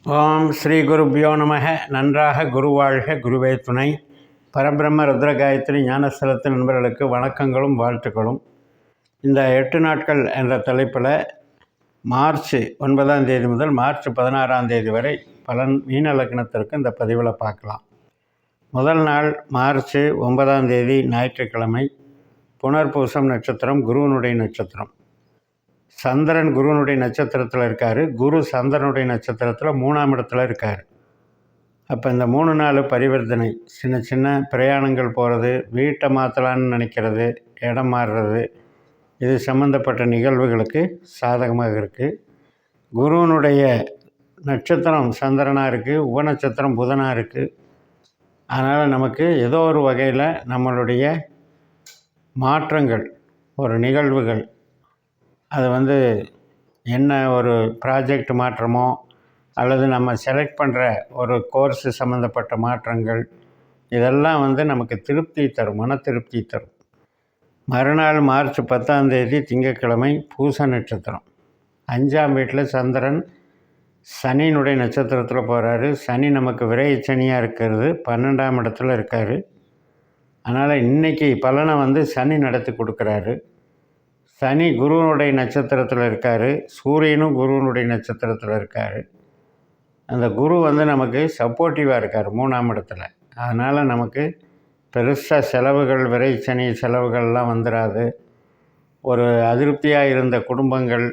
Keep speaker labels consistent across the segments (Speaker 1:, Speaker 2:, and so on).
Speaker 1: ஓம் ஸ்ரீ குருப்யோ நமக. நன்றாக குருவாழ்க, குருவே துணை. பரபிரம்ம ருத்ரகாயத்ரி ஞானஸ்தலத்து நண்பர்களுக்கு வணக்கங்களும் வாழ்த்துக்களும். இந்த 8 நாட்கள் என்ற தலைப்பில் மார்ச் 9 முதல் மார்ச் 16 வரை பலன் மீன லக்னத்திற்கு இந்த பதிவில் பார்க்கலாம். முதல் நாள் மார்ச் 9 ஞாயிற்றுக்கிழமை, புனர்பூசம் நட்சத்திரம், குருவனுடைய நட்சத்திரம். சந்திரன் குருவனுடைய நட்சத்திரத்தில் இருக்கார். குரு சந்திரனுடைய நட்சத்திரத்தில் 3ஆம் இடத்துல இருக்கார். அப்போ இந்த 3 நாள் பரிவர்த்தனை, சின்ன சின்ன பிரயாணங்கள் போகிறது, வீட்டை மாற்றலான்னு நினைக்கிறது, இடம் மாறுறது, இது சம்மந்தப்பட்ட நிகழ்வுகளுக்கு சாதகமாக இருக்குது. குருவனுடைய நட்சத்திரம் சந்திரனாக இருக்குது, உபநட்சத்திரம் புதனாக இருக்குது. அதனால் நமக்கு ஏதோ ஒரு வகையில் நம்மளுடைய மாற்றங்கள், ஒரு நிகழ்வுகள், அது என்ன ஒரு ப்ராஜெக்ட் மாற்றமோ அல்லது நம்ம செலக்ட் பண்ணுற ஒரு கோர்ஸு சம்மந்தப்பட்ட மாற்றங்கள், இதெல்லாம் நமக்கு திருப்தி தரும், மன திருப்தி தரும். மறுநாள் மார்ச் 10 திங்கட்கிழமை, பூச நட்சத்திரம். 5ஆம் வீட்டில் சந்திரன் சனியினுடைய நட்சத்திரத்தில் போகிறாரு. சனி நமக்கு விரை சனியாக இருக்கிறது, 12ஆம் இடத்துல இருக்கார். அதனால் இன்றைக்கி பலனை சனி நடத்தி கொடுக்குறாரு. சனி குருவனுடைய நட்சத்திரத்தில் இருக்கார். சூரியனும் குருவனுடைய நட்சத்திரத்தில் இருக்கார். அந்த குரு நமக்கு சப்போர்ட்டிவாக இருக்கார் 3ஆம் இடத்துல. அதனால் நமக்கு பெருசாக செலவுகள், விரை சனி செலவுகள்லாம் வந்துடாது. ஒரு அதிருப்தியாக இருந்த குடும்பங்கள்,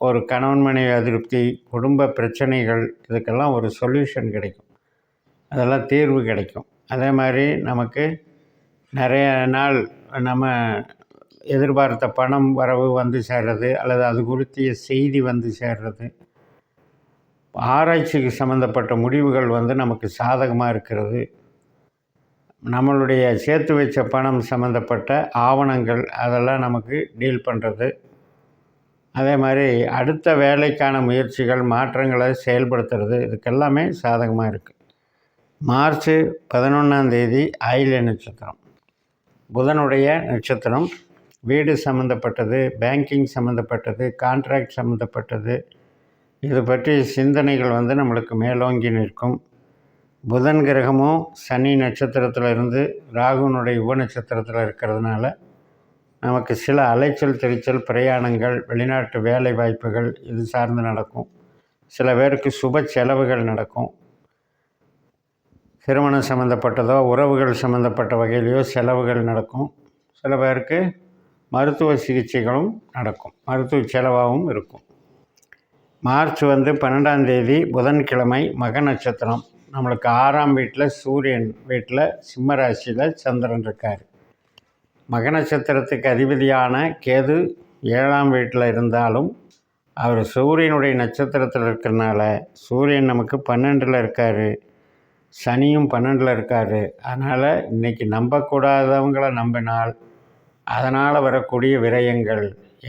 Speaker 1: ஒரு கணவன் மனைவி அதிருப்தி, குடும்ப பிரச்சனைகள், இதுக்கெல்லாம் ஒரு சொல்யூஷன் கிடைக்கும், அதெல்லாம் தீர்வு கிடைக்கும். அதே மாதிரி நமக்கு நிறைய நாள் நம்ம எதிர்பார்த்த பணம் வரவு வந்து சேர்றது, அல்லது அது குறித்திய செய்தி வந்து சேர்றது, ஆராய்ச்சிக்கு சம்மந்தப்பட்ட முடிவுகள் நமக்கு சாதகமாக இருக்கிறது. நம்மளுடைய சேர்த்து வச்ச பணம் சம்மந்தப்பட்ட ஆவணங்கள், அதெல்லாம் நமக்கு டீல் பண்ணுறது. அதே மாதிரி அடுத்த வேலைக்கான முயற்சிகள், மாற்றங்களை செயல்படுத்துறது, இதுக்கெல்லாமே சாதகமாக இருக்குது. மார்ச் 11 ஆயில்ய நட்சத்திரம், புதனுடைய நட்சத்திரம். வீடு சம்மந்தப்பட்டது, பேங்கிங் சம்மந்தப்பட்டது, கான்ட்ராக்ட் சம்மந்தப்பட்டது, இது பற்றி சிந்தனைகள் நம்மளுக்கு மேலோங்கி நிற்கும். புதன் கிரகமும் சனி நட்சத்திரத்தில் இருந்து ராகுனுடைய உப நட்சத்திரத்தில் இருக்கிறதுனால நமக்கு சில அலைச்சல் திரிச்சல் பிரயாணங்கள், வெளிநாட்டு வேலை வாய்ப்புகள், இது சார்ந்து நடக்கும். சில பேருக்கு சுப செலவுகள் நடக்கும். திருமணம் சம்மந்தப்பட்டதோ, உறவுகள் சம்மந்தப்பட்ட வகையிலையோ செலவுகள் நடக்கும். சில பேருக்கு மருத்துவ சிகிச்சைகளும் நடக்கும், மருத்துவ செலவாகவும் இருக்கும். மார்ச் 12 புதன்கிழமை, மக நட்சத்திரம். நம்மளுக்கு 6ஆம் வீட்டில் சூரியன் வீட்டில் சிம்ம ராசியில் சந்திரன் இருக்கார். மக நட்சத்திரத்துக்கு அதிபதியான கேது 7ஆம் வீட்டில் இருந்தாலும் அவர் சூரியனுடைய நட்சத்திரத்தில் இருக்கிறதுனால, சூரியன் நமக்கு 12ல் இருக்கார், சனியும் 12ல் இருக்கார். அதனால் இன்றைக்கி நம்பக்கூடாதவங்களை நம்பினால் அதனால் வரக்கூடிய விரயங்கள்,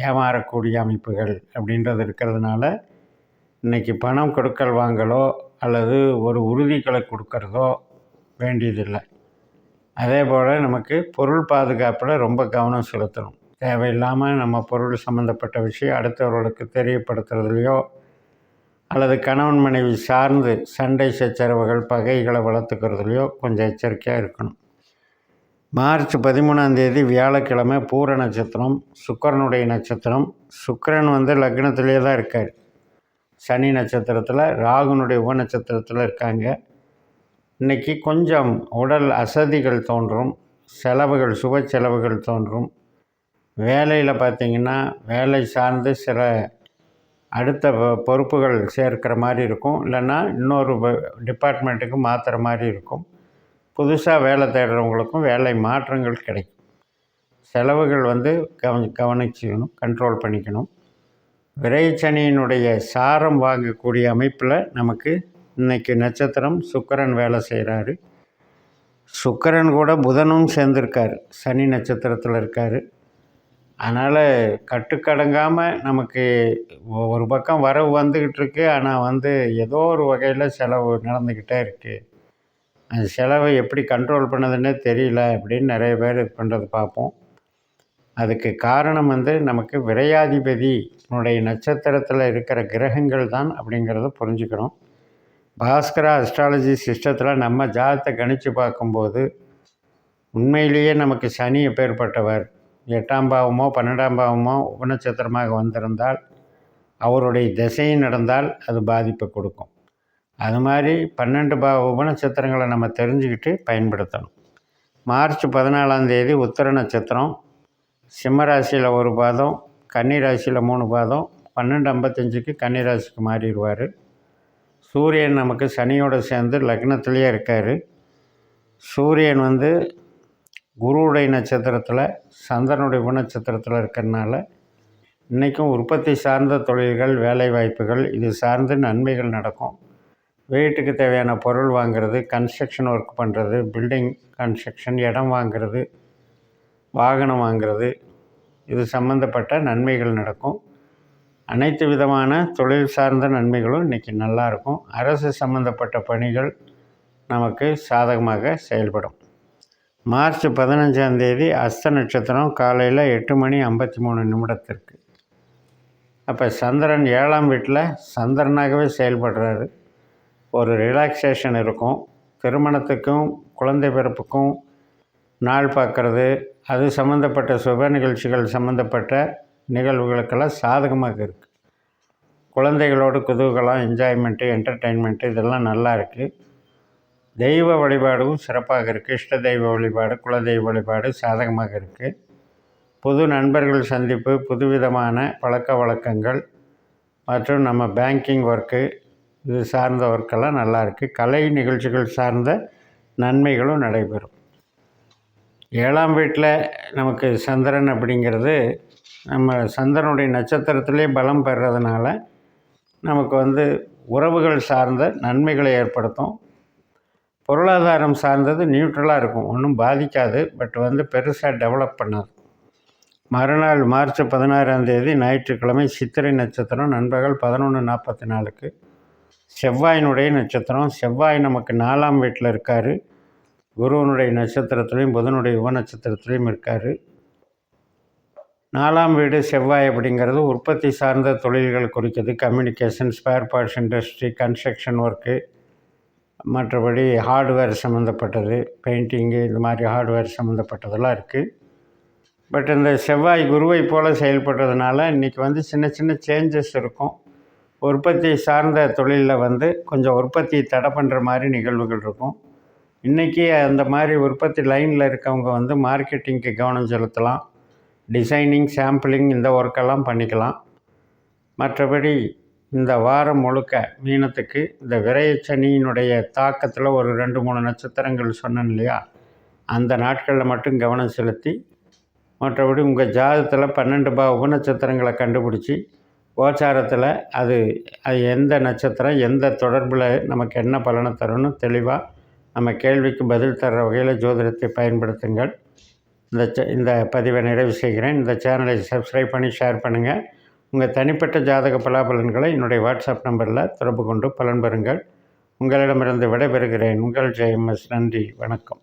Speaker 1: ஏமாறக்கூடிய அமைப்புகள் அப்படின்றது இருக்கிறதுனால இன்றைக்கி பணம் கொடுக்கல் வாங்கலோ அல்லது ஒரு உறுதிகளை கொடுக்கறதோ வேண்டியதில்லை. அதே போல் நமக்கு பொருள் பாதுகாப்பில் ரொம்ப கவனம் செலுத்தணும். தேவையில்லாமல் நம்ம பொருள் சம்மந்தப்பட்ட விஷயம் அடுத்தவர்களுக்கு தெரியப்படுத்துறதுலையோ அல்லது கணவன் மனைவி சார்ந்து சண்டை சச்சரவுகள், பகைகளை வளர்த்துக்கிறதுலையோ கொஞ்சம் எச்சரிக்கையாக இருக்கணும். மார்ச் 13 வியாழக்கிழமை, பூர நட்சத்திரம், சுக்கிரனுடைய நட்சத்திரம். சுக்கிரன் லக்னத்திலே தான் இருக்கார், சனி நட்சத்திரத்தில், ராகுனுடைய உப நட்சத்திரத்தில் இருக்காங்க. இன்றைக்கி கொஞ்சம் உடல் அசதிகள் தோன்றும், செலவுகள், சுப செலவுகள் தோன்றும். வேலையில் பார்த்திங்கன்னா வேலை சார்ந்து சில அடுத்த பொறுப்புகள் சேர்க்கிற மாதிரி இருக்கும், இல்லைன்னா இன்னொரு டிபார்ட்மெண்ட்டுக்கு மாற்றுற மாதிரி இருக்கும். புதுசாக வேலை தேடுறவங்களுக்கும் வேலை மாற்றங்கள் கிடைக்கும். செலவுகள் கவனிச்சுக்கணும், கண்ட்ரோல் பண்ணிக்கணும். விரைச்சனியினுடைய சாரம் வாங்கக்கூடிய அமைப்பில் நமக்கு இன்றைக்கி நட்சத்திரம் சுக்கிரன் வேலை செய்கிறாரு. சுக்கிரன் கூட புதனும் சேர்ந்துருக்கார், சனி நட்சத்திரத்தில் இருக்கார். அதனால் கட்டுக்கடங்காமல் நமக்கு ஒரு பக்கம் வரவு வந்துக்கிட்டு இருக்கு, ஆனால் ஏதோ ஒரு வகையில் செலவு நடந்துக்கிட்டே இருக்குது. அந்த செலவை எப்படி கண்ட்ரோல் பண்ணதுன்னே தெரியல அப்படின்னு நிறைய பேர் இது பண்ணுறது பார்ப்போம். அதுக்கு காரணம் நமக்கு விரையாதிபதியினுடைய நட்சத்திரத்தில் இருக்கிற கிரகங்கள் தான் அப்படிங்கிறத புரிஞ்சுக்கணும். பாஸ்கரா அஸ்ட்ராலஜி சிஸ்டத்தில் நம்ம ஜாதகத்தை கணித்து பார்க்கும்போது உண்மையிலேயே நமக்கு சனி எப்பேற்பட்டவர், 8ஆம் பாவமோ 12ஆம் பாவமோ உபநட்சத்திரமாக வந்திருந்தால் அவருடைய திசையும் நடந்தால் அது பாதிப்பை கொடுக்கும். அது மாதிரி 12 உபநட்சத்திரங்களை நம்ம தெரிஞ்சுக்கிட்டு பயன்படுத்தணும். மார்ச் 14ஆம் தேதி உத்திர நட்சத்திரம், சிம்ம ராசியில் ஒரு பாதம், கன்னி ராசியில் 3 பாதம், 12:55க்கு கன்னி ராசிக்கு மாறிடுவார். சூரியன் நமக்கு சனியோடு சேர்ந்து லக்னத்திலேயே இருக்கார். சூரியன் குருவுடைய நட்சத்திரத்தில் சந்திரனுடைய உபநட்சத்திரத்தில் இருக்கிறதுனால இன்றைக்கும் உற்பத்தி சார்ந்த தொழில்கள், வேலைவாய்ப்புகள் இது சார்ந்து நன்மைகள் நடக்கும். வீட்டுக்கு தேவையான பொருள் வாங்கிறது, கன்ஸ்ட்ரக்ஷன் ஒர்க் பண்ணுறது, பில்டிங் கன்ஸ்ட்ரக்ஷன், இடம் வாங்கிறது, வாகனம் வாங்கிறது, இது சம்மந்தப்பட்ட நன்மைகள் நடக்கும். அனைத்து விதமான தொழில் சார்ந்த நன்மைகளும் இன்றைக்கி நல்லாயிருக்கும். அரசு சம்மந்தப்பட்ட பணிகள் நமக்கு சாதகமாக செயல்படும். மார்ச் 15ஆம் தேதி அஸ்த நட்சத்திரம் காலையில் 8:53 அப்போ சந்திரன் 7ஆம் வீட்டில் சந்திரனாகவே செயல்படுறாரு. ஒரு ரிலாக்ஸேஷன் இருக்கும். திருமணத்துக்கும் குழந்தை பிறப்புக்கும் நாள் பார்க்குறது, அது சம்மந்தப்பட்ட சுப நிகழ்ச்சிகள் சம்மந்தப்பட்ட நிகழ்வுகளுக்கெல்லாம் சாதகமாக இருக்குது. குழந்தைகளோடு குதூகலம், என்ஜாய்மெண்ட்டு, என்டர்டெயின்மெண்ட்டு இதெல்லாம் நல்லா இருக்குது. தெய்வ வழிபாடும் சிறப்பாக இருக்குது. இஷ்ட தெய்வ வழிபாடு, குலதெய்வ வழிபாடு சாதகமாக இருக்குது. புது நண்பர்கள் சந்திப்பு, புதுவிதமான பழக்க வழக்கங்கள் மற்றும் நம்ம பேங்கிங் ஒர்க்கு இது சார்ந்த ஒர்க்கெல்லாம் நல்லாயிருக்கு. கலை நிகழ்ச்சிகள் சார்ந்த நன்மைகளும் நடைபெறும். 7ஆம் வீட்டில் நமக்கு சந்திரன் அப்படிங்கிறது நம்ம சந்திரனுடைய நட்சத்திரத்திலே பலம் பெறுறதுனால நமக்கு உறவுகள் சார்ந்த நன்மைகளை ஏற்படுத்தும். பொருளாதாரம் சார்ந்தது நியூட்ரலாக இருக்கும், ஒன்றும் பாதிக்காது. பட் பெருசாக டெவலப் பண்ணாது. மறுநாள் மார்ச் 16ஆம் தேதி ஞாயிற்றுக்கிழமை சித்திரை நட்சத்திரம் நண்பகல் 11:44க்கு செவ்வாயினுடைய நட்சத்திரம். செவ்வாய் நமக்கு 4ஆம் வீட்டில் இருக்கார். குருவனுடைய நட்சத்திரத்துலேயும் புதனுடைய உப நட்சத்திரத்துலேயும் இருக்கார். 4ஆம் வீடு செவ்வாய் அப்படிங்கிறது உற்பத்தி சார்ந்த தொழில்கள் குறிக்குது. Communication, spare parts industry, construction work, மற்றபடி ஹார்ட்வேர் சம்மந்தப்பட்டது, பெயிண்டிங்கு, இது மாதிரி ஹார்ட்வேர் சம்மந்தப்பட்டதெல்லாம் இருக்குது. பட் இந்த செவ்வாய் குருவை போல் செயல்படுறதுனால இன்றைக்கி சின்ன சின்ன சேஞ்சஸ் இருக்கும். உற்பத்தி சார்ந்த தொழிலில் கொஞ்சம் உற்பத்தி தடை பண்ணுற மாதிரி நிகழ்வுகள் இருக்கும். இன்றைக்கி அந்த மாதிரி உற்பத்தி லைனில் இருக்கவங்க மார்க்கெட்டிங்க்கு கவனம் செலுத்தலாம். டிசைனிங், சாம்பிளிங் இந்த ஒர்க்கெல்லாம் பண்ணிக்கலாம். மற்றபடி இந்த வாரம் முழுக்க மீனத்துக்கு இந்த விரயச்சனியினுடைய தாக்கத்தில் ஒரு 2-3 நட்சத்திரங்கள் சொன்னேன் இல்லையா, அந்த நாட்களில் மட்டும் கவனம் செலுத்தி, மற்றபடி உங்கள் ஜாதகத்தில் 12 உபநட்சத்திரங்களை கண்டுபிடிச்சி கோச்சாரத்தில் அது எந்த நட்சத்திரம் எந்த தொடர்பில் நமக்கு என்ன பலனை தரும்னு தெளிவாக நம்ம கேள்விக்கு பதில் தர்ற வகையில் ஜோதிடத்தை பயன்படுத்துங்கள். இந்த பதிவை நிறைவு செய்கிறேன். இந்த சேனலை சப்ஸ்கிரைப் பண்ணி ஷேர் பண்ணுங்கள். உங்கள் தனிப்பட்ட ஜாதக பலாபலன்களை என்னுடைய வாட்ஸ்அப் நம்பரில் தொடர்பு கொண்டு பலன் பெறுங்கள். உங்களிடமிருந்து விடைபெறுகிறேன். உங்கள் ஜெயம்எஸ். நன்றி, வணக்கம்.